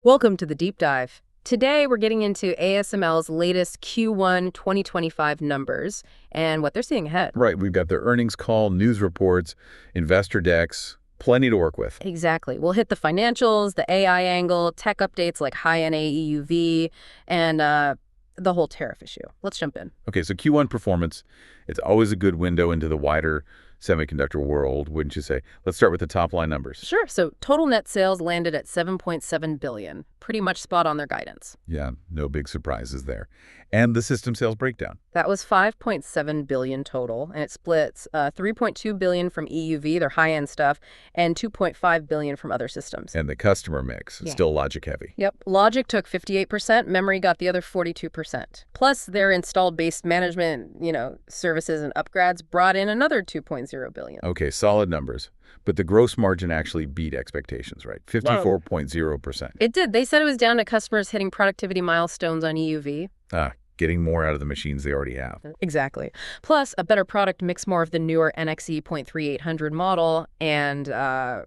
Welcome to the deep dive. Today, we're getting into ASML's latest Q1 2025 numbers and what they're seeing ahead. Right, we've got their earnings call, news reports, investor decks, plenty to work with. Exactly. We'll hit the financials, the AI angle, tech updates like high NA EUV, and the whole tariff issue. Let's jump in. Okay, so Q1 performance, it's always a good window into the wider semiconductor world, wouldn't you say? Let's start with the top line numbers. Sure. So total net sales landed at $7.7 billion, pretty much spot on their guidance. Yeah, no big surprises there. And the system sales breakdown. That was $5.7 billion total, and it splits $3.2 billion from EUV, their high-end stuff, and $2.5 billion from other systems. And the customer mix, Yeah. still logic heavy. Yep. Logic took 58%, memory got the other 42%. Plus, their installed base management, services and upgrades brought in another $2.0 billion. Okay, solid numbers. But the gross margin actually beat expectations, right? 54.0%. It did. They said it was down to customers hitting productivity milestones on EUV. Getting more out of the machines they already have. Exactly. Plus, a better product mix more of the newer NXE 0.3800 model and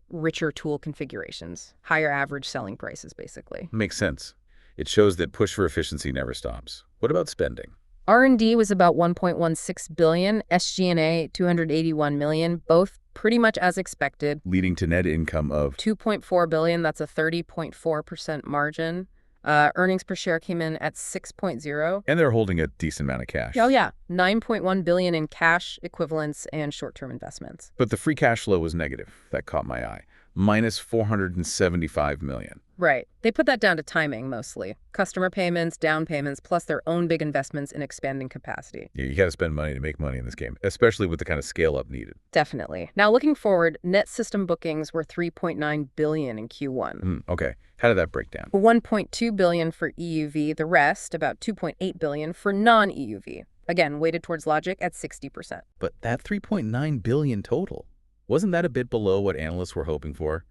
richer tool configurations. Higher average selling prices, basically. Makes sense. It shows that push for efficiency never stops. What about spending? R&D was about $1.16 billion, SG&A $281 million, both pretty much as expected. Leading to net income of $2.4 billion, that's a 30.4% margin. Earnings per share came in at 6.0. And they're holding a decent amount of cash. Oh, yeah. $9.1 billion in cash equivalents and short-term investments. But the free cash flow was negative. That caught my eye. Minus $475 million. Right. They put that down to timing, mostly. Customer payments, down payments, plus their own big investments in expanding capacity. Yeah, you got to spend money to make money in this game, especially with the kind of scale-up needed. Definitely. Now, looking forward, net system bookings were $3.9 billion in Q1. Okay. How did that break down? $1.2 billion for EUV, the rest, about $2.8 billion, for non-EUV. Again, weighted towards logic at 60%. But that $3.9 billion total, wasn't that a bit below what analysts were hoping for?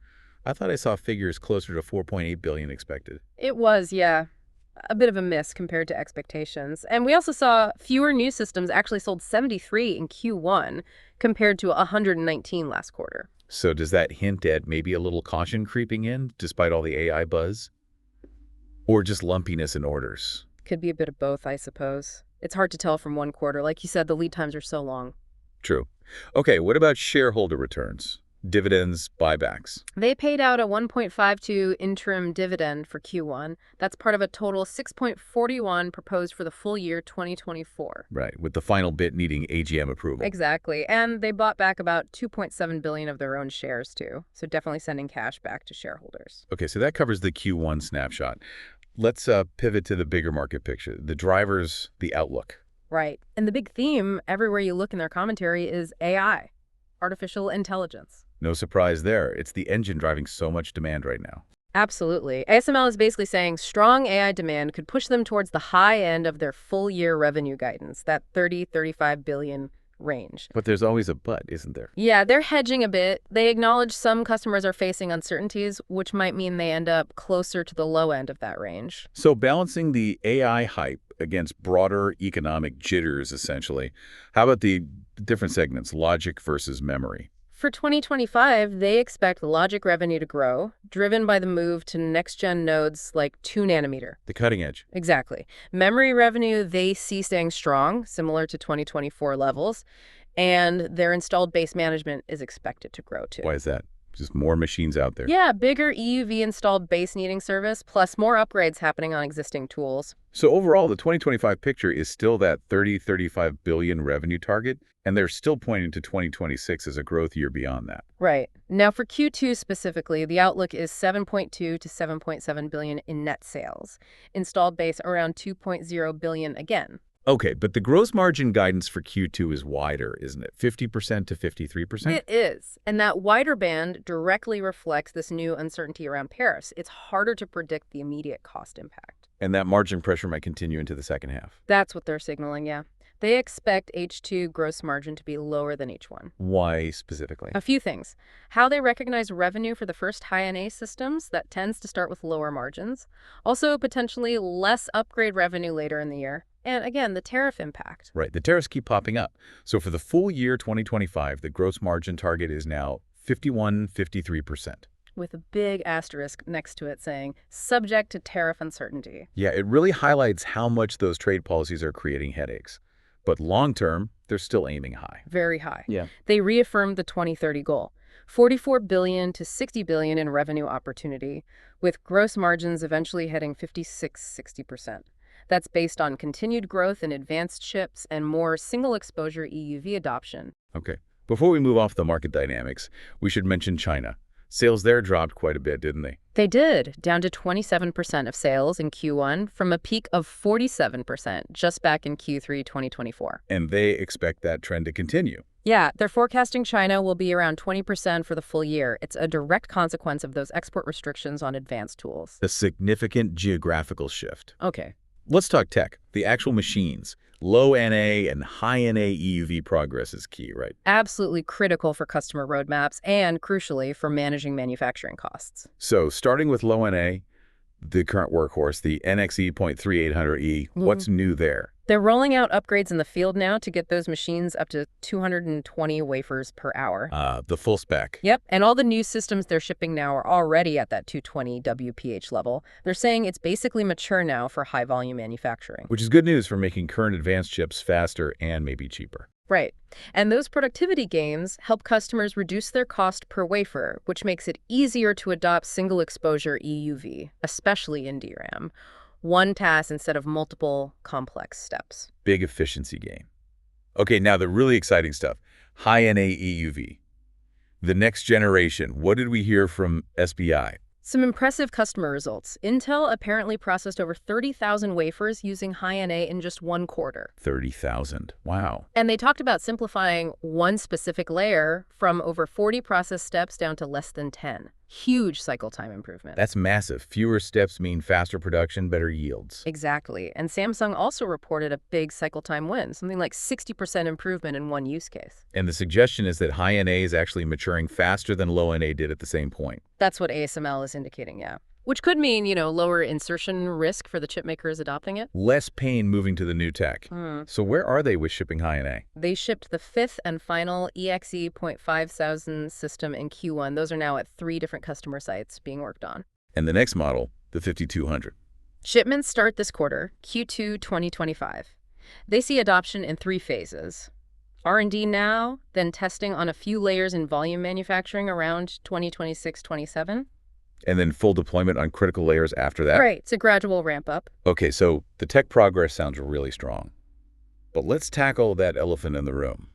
I thought I saw figures closer to $4.8 billion expected. It was, yeah, a bit of a miss compared to expectations. And we also saw fewer new systems, actually sold 73 in Q1 compared to 119 last quarter. So does that hint at maybe a little caution creeping in, despite all the AI buzz? Or just lumpiness in orders? Could be a bit of both, I suppose. It's hard to tell from one quarter. Like you said, the lead times are so long. True. Okay, what about shareholder returns? Dividends, buybacks? They paid out a 1.52 interim dividend for Q1. That's part of a total 6.41 proposed for the full year 2024. Right, with the final bit needing AGM approval. Exactly. And they bought back about $2.7 billion of their own shares, too. So definitely sending cash back to shareholders. Okay, so that covers the Q1 snapshot. Let's pivot to the bigger market picture, the drivers, the outlook. Right. And the big theme everywhere you look in their commentary is AI, artificial intelligence. No surprise there. It's the engine driving so much demand right now. Absolutely. ASML is basically saying strong AI demand could push them towards the high end of their full-year revenue guidance, that $30–35 billion range. But there's always a but, isn't there? Yeah, they're hedging a bit. They acknowledge some customers are facing uncertainties, which might mean they end up closer to the low end of that range. So balancing the AI hype against broader economic jitters, essentially. How about the different segments, logic versus memory? For 2025, they expect logic revenue to grow, driven by the move to next-gen nodes like 2 nanometer. The cutting edge. Exactly. Memory revenue they see staying strong, similar to 2024 levels, and their installed base management is expected to grow too. Why is that? Just more machines out there. Yeah, bigger EUV installed base needing service, plus more upgrades happening on existing tools. So overall, the 2025 picture is still that $30–35 billion revenue target, and they're still pointing to 2026 as a growth year beyond that. Right. Now for Q2 specifically, the outlook is $7.2 to $7.7 billion in net sales. Installed base around $2.0 billion again. Okay, but the gross margin guidance for Q2 is wider, isn't it? 50% to 53%? It is. And that wider band directly reflects this new uncertainty around tariffs. It's harder to predict the immediate cost impact. And that margin pressure might continue into the second half. That's what they're signaling, yeah. They expect H2 gross margin to be lower than H1. Why specifically? A few things. How they recognize revenue for the first high-NA systems, that tends to start with lower margins. Also, potentially less upgrade revenue later in the year. And again, the tariff impact. Right, the tariffs keep popping up. So for the full year 2025, the gross margin target is now 51–53%. with a big asterisk next to it saying, subject to tariff uncertainty. Yeah, it really highlights how much those trade policies are creating headaches. But long term, they're still aiming high. Very high. Yeah. They reaffirmed the 2030 goal, 44 billion to 60 billion in revenue opportunity, with gross margins eventually hitting 56-60%. That's based on continued growth in advanced chips and more single-exposure EUV adoption. Okay. Before we move off the market dynamics, we should mention China. Sales there dropped quite a bit, didn't they? They did, down to 27% of sales in Q1 from a peak of 47% just back in Q3 2024. And they expect that trend to continue. Yeah, they're forecasting China will be around 20% for the full year. It's a direct consequence of those export restrictions on advanced tools. A significant geographical shift. Okay. Let's talk tech, the actual machines. Low NA and high NA EUV progress is key, right? Absolutely critical for customer roadmaps and, crucially, for managing manufacturing costs. So starting with low NA, the current workhorse, the NXE.3800E, what's new there? They're rolling out upgrades in the field now to get those machines up to 220 wafers per hour. The full spec. Yep, and all the new systems they're shipping now are already at that 220 WPH level. They're saying it's basically mature now for high-volume manufacturing. Which is good news for making current advanced chips faster and maybe cheaper. Right. And those productivity gains help customers reduce their cost per wafer, which makes it easier to adopt single-exposure EUV, especially in DRAM. One task instead of multiple complex steps. Big efficiency gain. Okay, now the really exciting stuff. High NA EUV. The next generation. What did we hear from SBI? Some impressive customer results. Intel apparently processed over 30,000 wafers using High NA in just one quarter. 30,000. Wow. And they talked about simplifying one specific layer from over 40 process steps down to less than 10. Huge cycle time improvement. That's massive. Fewer steps mean faster production, better yields. Exactly. And Samsung also reported a big cycle time win, something like 60% improvement in one use case. And the suggestion is that high NA is actually maturing faster than low NA did at the same point. That's what ASML is indicating, yeah. Which could mean, lower insertion risk for the chip makers adopting it. Less pain moving to the new tech. So where are they with shipping high NA? They shipped the fifth and final EXE.5000 system in Q1. Those are now at 3 different customer sites being worked on. And the next model, the 5200. Shipments start this quarter, Q2 2025. They see adoption in 3 phases. R&D now, then testing on a few layers in volume manufacturing around 2026-27. And then full deployment on critical layers after that? Right, it's a gradual ramp up. Okay, so the tech progress sounds really strong. But let's tackle that elephant in the room,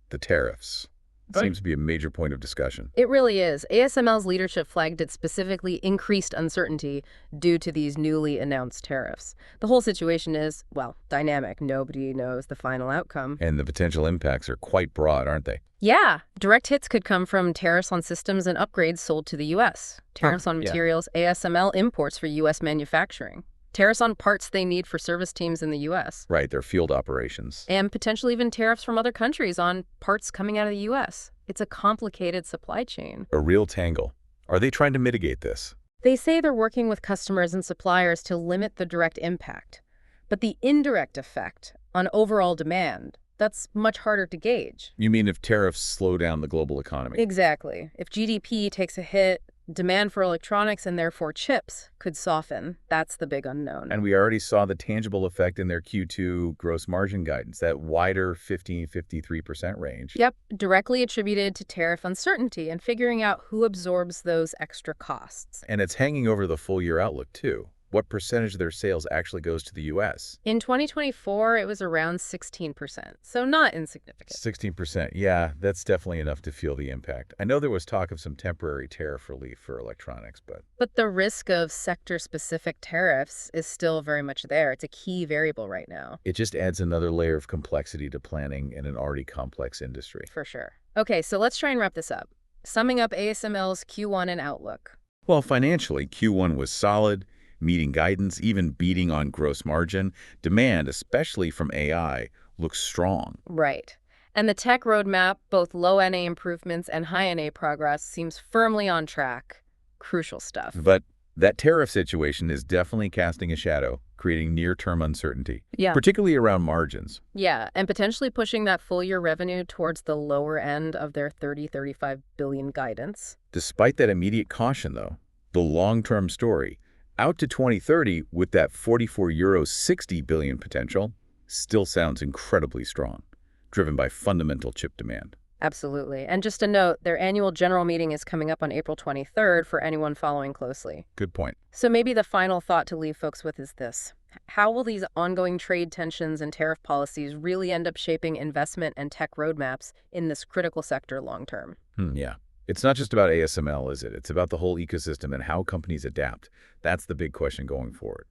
the tariffs. It seems to be a major point of discussion. It really is. ASML's leadership flagged it specifically increased uncertainty due to these newly announced tariffs. The whole situation is, well, dynamic. Nobody knows the final outcome. And the potential impacts are quite broad, aren't they? Yeah, direct hits could come from tariffs on systems and upgrades sold to the U.S., tariffs on materials ASML imports for U.S. manufacturing, tariffs on parts they need for service teams in the U.S. Right, their field operations. And potentially even tariffs from other countries on parts coming out of the U.S. It's a complicated supply chain. A real tangle. Are they trying to mitigate this? They say they're working with customers and suppliers to limit the direct impact. But the indirect effect on overall demand, that's much harder to gauge. You mean if tariffs slow down the global economy? Exactly. If GDP takes a hit, demand for electronics and therefore chips could soften. That's the big unknown. And we already saw the tangible effect in their Q2 gross margin guidance, that wider 15-53% range. Yep, directly attributed to tariff uncertainty and figuring out who absorbs those extra costs. And it's hanging over the full year outlook, too. What percentage of their sales actually goes to the U.S.? In 2024, it was around 16%, so not insignificant. 16%. Yeah, that's definitely enough to feel the impact. I know there was talk of some temporary tariff relief for electronics, but... But the risk of sector-specific tariffs is still very much there. It's a key variable right now. It just adds another layer of complexity to planning in an already complex industry. For sure. Okay, so let's try and wrap this up. Summing up ASML's Q1 and outlook. Well, financially, Q1 was solid, meeting guidance, even beating on gross margin. Demand, especially from AI, looks strong. Right. And the tech roadmap, both low NA improvements and high NA progress, seems firmly on track. Crucial stuff. But that tariff situation is definitely casting a shadow, creating near-term uncertainty, Yeah. particularly around margins. Yeah, and potentially pushing that full-year revenue towards the lower end of their 35 billion guidance. Despite that immediate caution, though, the long-term story, out to 2030 with that 60 billion potential, still sounds incredibly strong, driven by fundamental chip demand. Absolutely. And just a note, their annual general meeting is coming up on April 23rd for anyone following closely. Good point. So maybe the final thought to leave folks with is this. How will these ongoing trade tensions and tariff policies really end up shaping investment and tech roadmaps in this critical sector long term? Yeah. It's not just about ASML, is it? It's about the whole ecosystem and how companies adapt. That's the big question going forward.